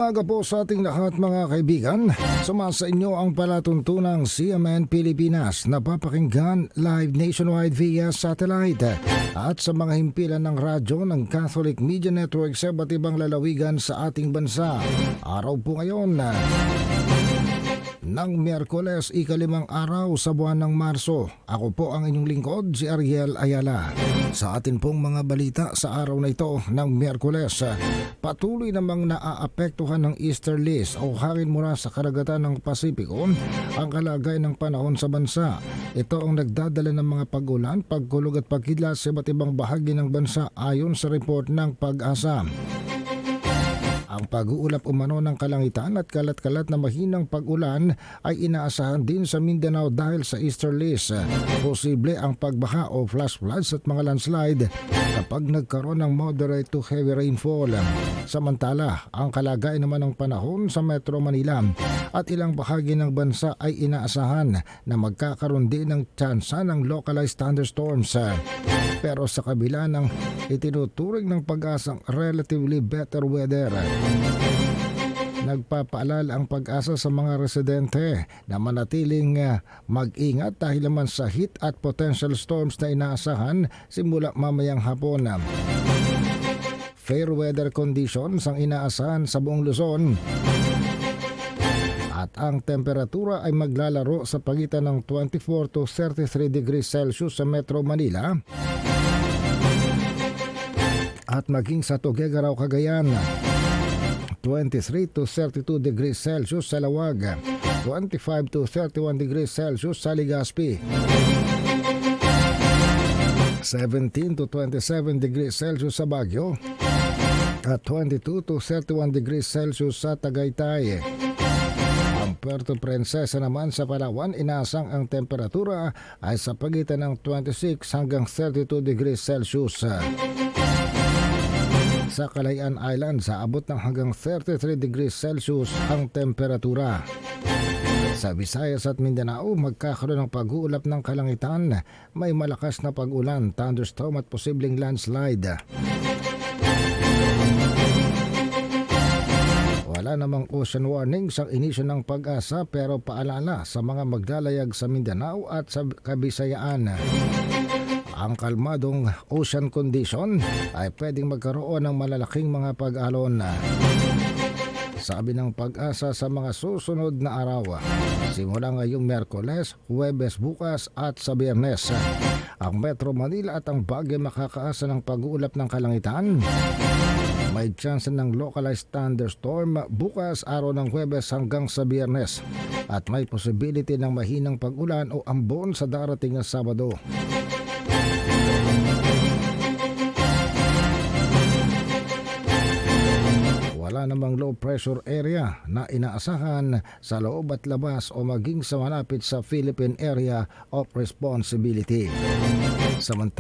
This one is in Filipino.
Umaga po sa ating lahat mga kaibigan. Sumasa inyo ang palatuntunang CMN Pilipinas na papakinggan live nationwide via satellite at sa mga himpilan ng radyo ng Catholic Media Network sa iba't ibang lalawigan sa ating bansa. Araw po ngayon ng Miyerkules, ika-5 araw sa buwan ng Marso. Ako po ang inyong lingkod, si Ariel Ayala. Sa atin pong mga balita sa araw na ito ng Miyerkules, patuloy namang naaapektuhan ng easterlies o hangin mula sa karagatan ng Pasipiko ang kalagayan ng panahon sa bansa. Ito ang nagdadala ng mga pag-ulan, pagkulog at pagkidlat sa iba't ibang bahagi ng bansa ayon sa report ng Pag-asa. Ang pag-uulap umano ng kalangitan at kalat-kalat na mahinang pag-ulan ay inaasahan din sa Mindanao dahil sa easterlies. Posible ang pagbaha o flash floods at mga landslide kapag nagkaroon ng moderate to heavy rainfall. Samantala, ang kalagayan naman ng panahon sa Metro Manila at ilang bahagi ng bansa ay inaasahan na magkakaroon din ng tsansa ng localized thunderstorms. Pero sa kabila ng itinuturing ng Pag-asang relatively better weather, nagpapaalala ang Pag-asa sa mga residente na manatiling mag-ingat dahil naman sa heat at potential storms na inaasahan simula mamayang hapon. Fair weather conditions ang inaasahan sa buong Luzon at ang temperatura ay maglalaro sa pagitan ng 24 to 33 degrees Celsius sa Metro Manila at maging sa Tuguegarao, Cagayan, 23 to 32 degrees Celsius sa Lawag, 25 to 31 degrees Celsius sa Legazpi, 17 to 27 degrees Celsius sa Baguio, at 22 to 31 degrees Celsius sa Tagaytay. Ang Puerto Princesa naman sa Palawan, inaasang ang temperatura ay sa pagitan ng 26 hanggang 32 degrees Celsius. Sa Kalayaan Islands, aabot ng hanggang 33 degrees Celsius ang temperatura. Sa Visayas at Mindanao, magkakaroon ng pag-uulap ng kalangitan, may malakas na pag-ulan, thunderstorm at posibleng landslide. Wala namang ocean warning sa inisyo ng Pag-asa pero paalala sa mga maglalayag sa Mindanao at sa Kabisayaan. Ang kalmadong ocean condition ay pwedeng magkaroon ng malalaking mga pag-alon. Sabi ng Pag-asa sa mga susunod na araw, simula ngayong Miyerkules, Huwebes bukas at sa Biyernes, ang Metro Manila at ang Baguio makakaasa ng pag-uulap ng kalangitan. May chance ng localized thunderstorm bukas araw ng Huwebes hanggang sa Biyernes at may possibility ng mahinang pag-ulan o ambon sa darating na Sabado. Wala namang low pressure area na inaasahan sa loob at labas o maging sa malapit sa Philippine Area of Responsibility. Samantala,